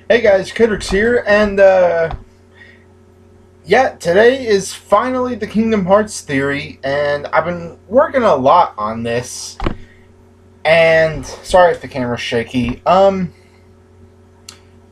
Hey guys, Kidrix here, and yeah, today is finally the Kingdom Hearts theory, and I've been working a lot on this, and sorry if the camera's shaky.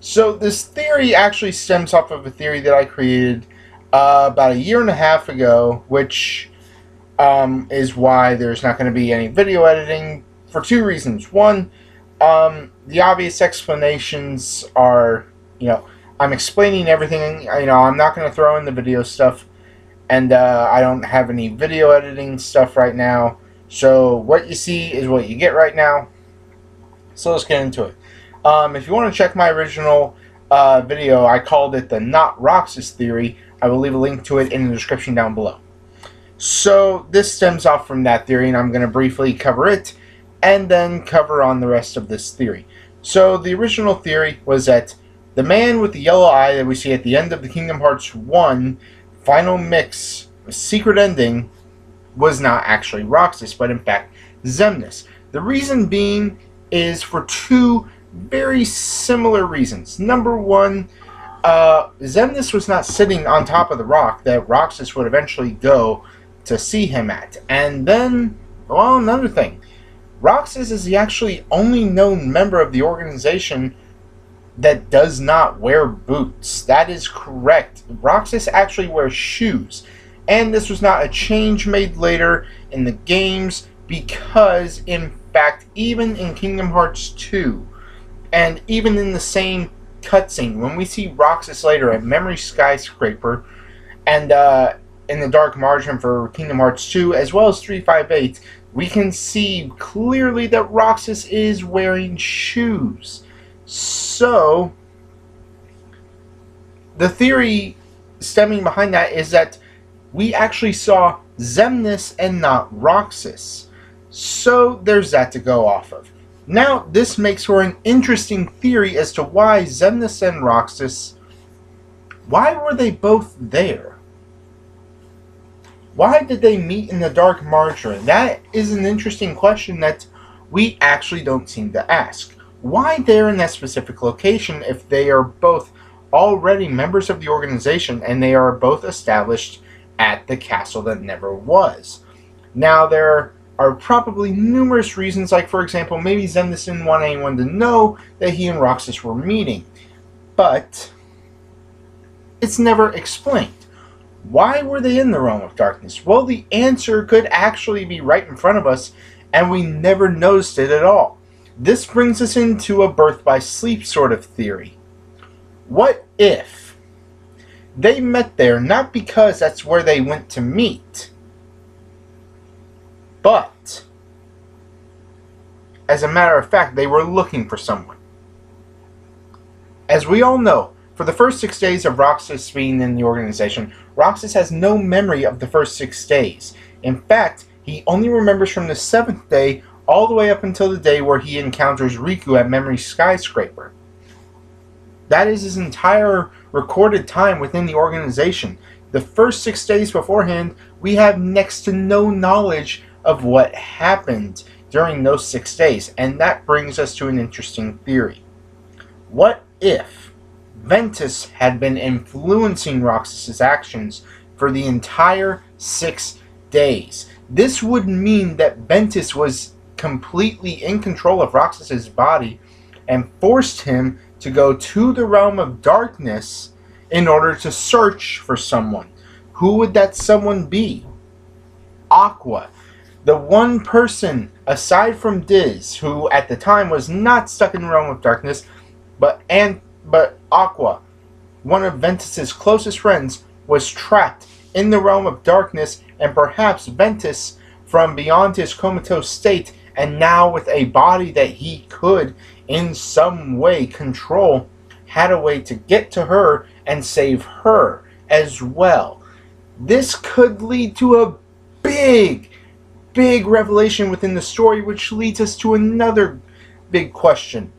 So this theory actually stems off of a theory that I created about a year and a half ago, which is why there's not going to be any video editing for two reasons. One, the obvious explanations are, I'm explaining everything. I'm not going to throw in the video stuff, and I don't have any video editing stuff right now. So what you see is what you get right now. So let's get into it. If you want to check my original video, I called it the Not Roxas theory. I will leave a link to it in the description down below. So this stems off from that theory, and I'm going to briefly cover it and then cover on the rest of this theory. So the original theory was that the man with the yellow eye that we see at the end of the Kingdom Hearts 1 final mix secret ending was not actually Roxas, but in fact Xemnas. The reason being is for two very similar reasons. Number one, Xemnas was not sitting on top of the rock that Roxas would eventually go to see him at. And then, well, another thing. Roxas is the actually only known member of the organization that does not wear boots. That is correct. Roxas actually wears shoes. And this was not a change made later in the games because, in fact, even in Kingdom Hearts 2, and even in the same cutscene, when we see Roxas later at Memory Skyscraper, and in the Dark Margin for Kingdom Hearts 2, as well as 358, we can see clearly that Roxas is wearing shoes. So, the theory stemming behind that is that we actually saw Xemnas and not Roxas. So, there's that to go off of. Now, this makes for an interesting theory as to why Xemnas and Roxas, why were they both there? Why did they meet in the Dark Margin? That is an interesting question that we actually don't seem to ask. Why there in that specific location if they are both already members of the organization and they are both established at the castle that never was? Now, there are probably numerous reasons, like, for example, maybe Xemnas didn't want anyone to know that he and Roxas were meeting. But it's never explained. Why were they in the Realm of Darkness? Well, the answer could actually be right in front of us, and we never noticed it at all. This brings us into a birth by sleep sort of theory. What if they met there not because that's where they went to meet, but, as a matter of fact, they were looking for someone? As we all know, for the first 6 days of Roxas being in the organization, Roxas has no memory of the first 6 days. In fact, he only remembers from the 7th day all the way up until the day where he encounters Riku at Memory Skyscraper. That is his entire recorded time within the organization. The first 6 days beforehand, we have next to no knowledge of what happened during those 6 days, and that brings us to an interesting theory. What if Ventus had been influencing Roxas' actions for the entire 6 days? This would mean that Ventus was completely in control of Roxas' body and forced him to go to the Realm of Darkness in order to search for someone. Who would that someone be? Aqua. The one person, aside from Diz, who at the time was not stuck in the Realm of Darkness, but Aqua, one of Ventus's closest friends, was trapped in the Realm of Darkness, and perhaps Ventus, from beyond his comatose state, and now with a body that he could in some way control, had a way to get to her and save her as well. This could lead to a big revelation within the story, which leads us to another big question.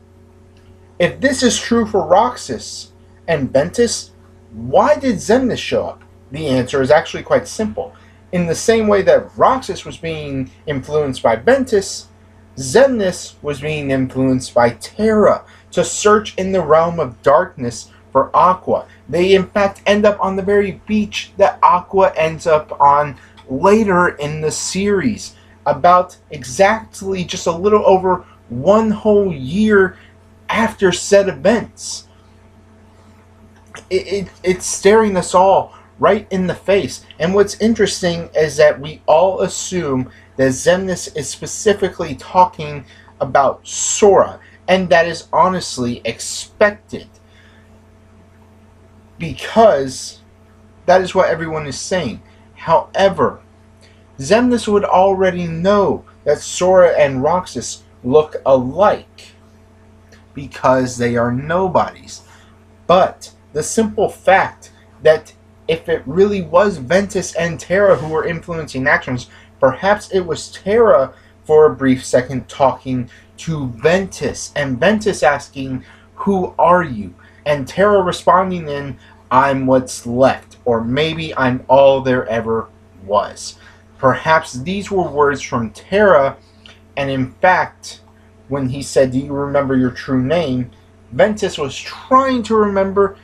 If this is true for Roxas and Ventus, why did Xemnas show up? The answer is actually quite simple. In the same way that Roxas was being influenced by Ventus, Xemnas was being influenced by Terra to search in the realm of darkness for Aqua. They in fact end up on the very beach that Aqua ends up on later in the series, about exactly just a little over one whole year after said events. It's staring us all right in the face. And what's interesting is that we all assume that Xemnas is specifically talking about Sora, and that is honestly expected, because that is what everyone is saying. However, Xemnas would already know that Sora and Roxas look alike because they are nobodies. But the simple fact that if it really was Ventus and Terra who were influencing actions, perhaps it was Terra for a brief second talking to Ventus, and Ventus asking, "Who are you?" And Terra responding in, "I'm what's left," or maybe "I'm all there ever was." Perhaps these were words from Terra, and in fact, when he said, "Do you remember your true name?" Ventus was trying to remember,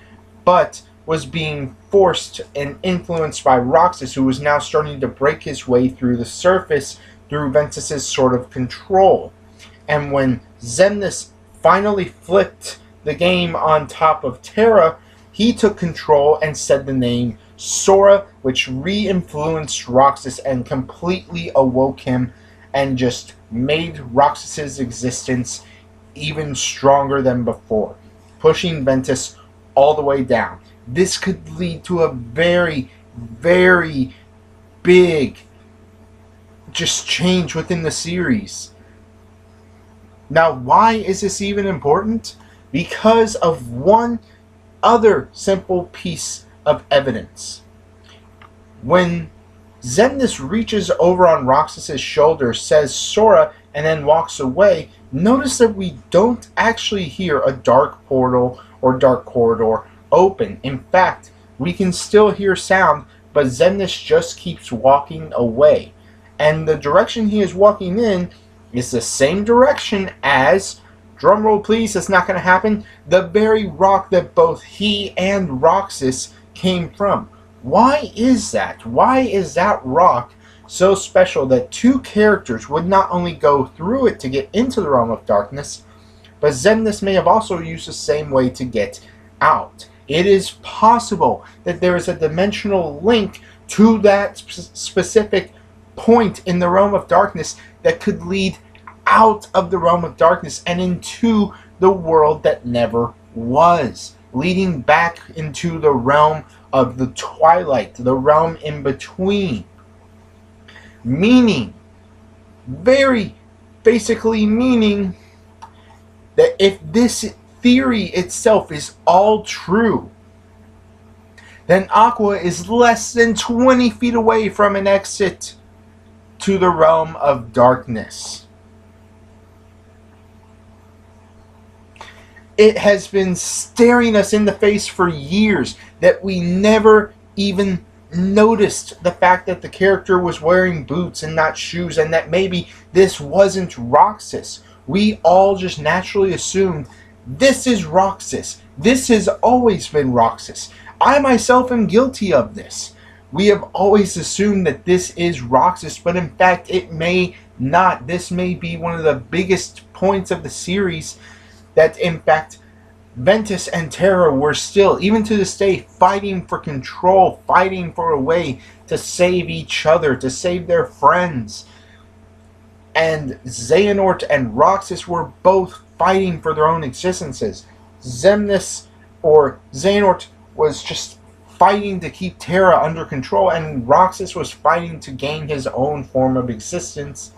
but was being forced and influenced by Roxas, who was now starting to break his way through the surface through Ventus's sort of control. And when Xemnas finally flipped the game on top of Terra, he took control and said the name Sora, which re-influenced Roxas and completely awoke him and just made Roxas's existence even stronger than before, pushing Ventus all the way down. This could lead to a very, very big just change within the series. Now, why is this even important? Because of one other simple piece of evidence. When Xemnas reaches over on Roxas's shoulder, says Sora, and then walks away, notice that we don't actually hear a dark portal or dark corridor open. In fact, we can still hear sound, but Xemnas just keeps walking away. And the direction he is walking in is the same direction as, drumroll please, that's not going to happen, the very rock that both he and Roxas came from. Why is that? Why is that rock so special that two characters would not only go through it to get into the realm of darkness, but Xemnas may have also used the same way to get out? It is possible that there is a dimensional link to that specific point in the realm of darkness that could lead out of the realm of darkness and into the world that never was, leading back into the realm of the twilight, the realm in between. Meaning, very basically meaning that if this theory itself is all true, then Aqua is less than 20 feet away from an exit to the realm of darkness. It has been staring us in the face for years that we never even noticed the fact that the character was wearing boots and not shoes, and that maybe this wasn't Roxas. We all just naturally assumed this is Roxas. This has always been Roxas. I myself am guilty of this. We have always assumed that this is Roxas, but in fact it may not. This may be one of the biggest points of the series, that in fact Ventus and Terra were still, even to this day, fighting for control, fighting for a way to save each other, to save their friends. And Xehanort and Roxas were both fighting for their own existences. Xemnas, or Xehanort, was just fighting to keep Terra under control, and Roxas was fighting to gain his own form of existence,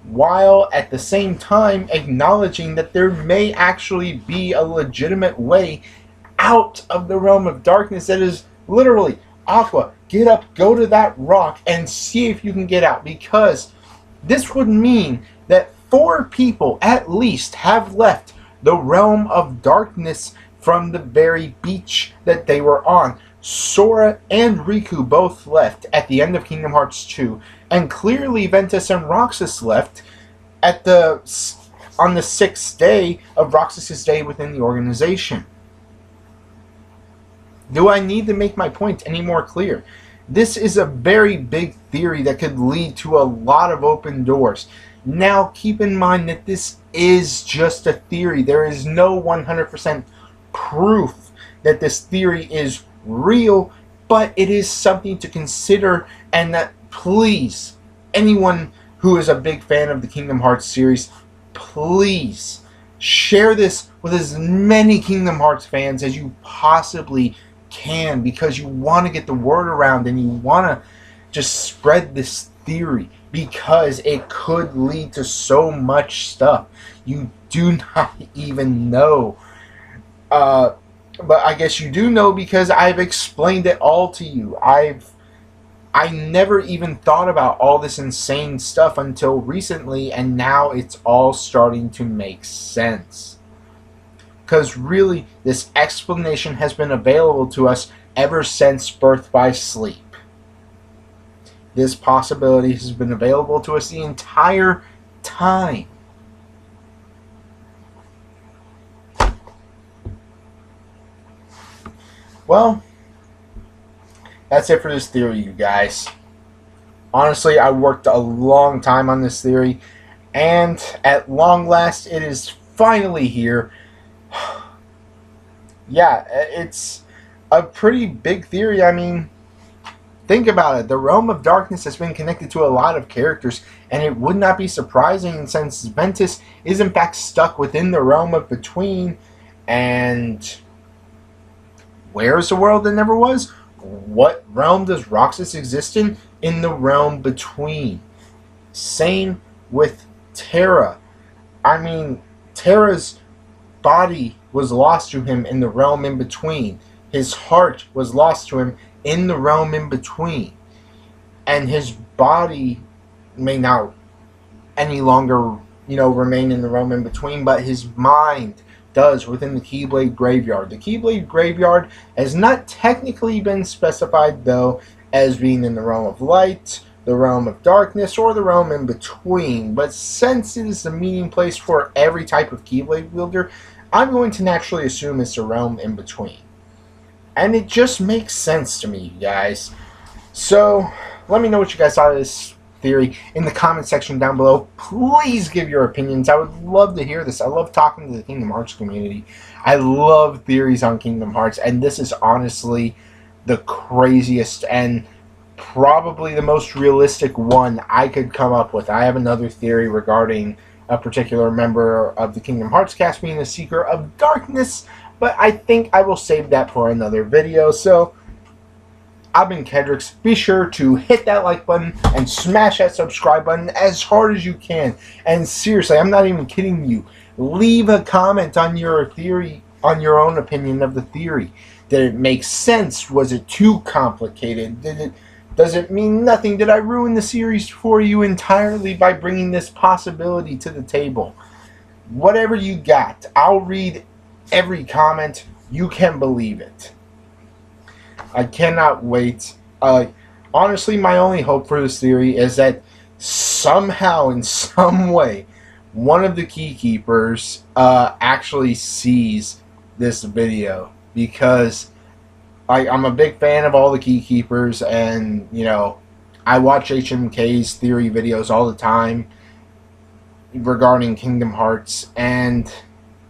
while at the same time acknowledging that there may actually be a legitimate way out of the realm of darkness that is literally, Aqua, get up, go to that rock, and see if you can get out, because this would mean that 4 people at least have left the realm of darkness from the very beach that they were on. Sora and Riku both left at the end of Kingdom Hearts 2, and clearly Ventus and Roxas left at the on the 6th day of Roxas's day within the organization. Do I need to make my point any more clear? This is a very big theory that could lead to a lot of open doors. Now, keep in mind that this is just a theory. There is no 100% proof that this theory is real, but it is something to consider, and that, please, anyone who is a big fan of the Kingdom Hearts series, please share this with as many Kingdom Hearts fans as you possibly can, because you want to get the word around and you want to just spread this theory, because it could lead to so much stuff you do not even know. But I guess you do know, because I've explained it all to you. I never even thought about all this insane stuff until recently, and now it's all starting to make sense. Because really, this explanation has been available to us ever since Birth by Sleep. This possibility has been available to us the entire time. Well, that's it for this theory, you guys. Honestly, I worked a long time on this theory, and at long last, it is finally here. Yeah, it's a pretty big theory. I mean, think about it. The Realm of Darkness has been connected to a lot of characters, and it would not be surprising since Ventus is in fact stuck within the Realm of Between. And where is the world that never was? What realm does Roxas exist in? In the Realm Between. Same with Terra. I mean, Terra's body was lost to him in the Realm in Between. His heart was lost to him in the Realm in Between. And his body may not any longer, remain in the Realm in Between, but his mind does within the Keyblade Graveyard. The Keyblade Graveyard has not technically been specified, though, as being in the Realm of Light, the Realm of Darkness, or the Realm in Between. But since it is the meeting place for every type of Keyblade wielder, I'm going to naturally assume it's the Realm in Between. And it just makes sense to me, you guys. So, let me know what you guys thought of this theory in the comment section down below. Please give your opinions. I would love to hear this. I love talking to the Kingdom Hearts community. I love theories on Kingdom Hearts, and this is honestly the craziest and probably the most realistic one I could come up with. I have another theory regarding a particular member of the Kingdom Hearts cast being the Seeker of Darkness, but I think I will save that for another video. So, I've been Kedrix. Be sure to hit that like button and smash that subscribe button as hard as you can. And seriously, I'm not even kidding you. Leave a comment on your theory, on your own opinion of the theory. Did it make sense? Was it too complicated? Does it mean nothing? Did I ruin the series for you entirely by bringing this possibility to the table? Whatever you got, I'll read every comment. You can believe it. I cannot wait. Honestly, my only hope for this theory is that somehow, in some way, one of the Keykeepers actually sees this video, because I'm a big fan of all the Keykeepers, and I watch HMK's theory videos all the time regarding Kingdom Hearts and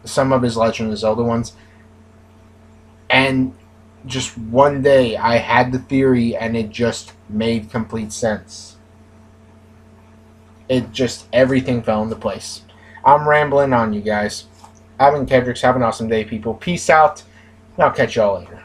some of his Legend of Zelda ones. And just one day I had the theory and it just made complete sense. Everything fell into place. I'm rambling on, you guys. I've been Kedrix. Have an awesome day, people. Peace out. And I'll catch y'all later.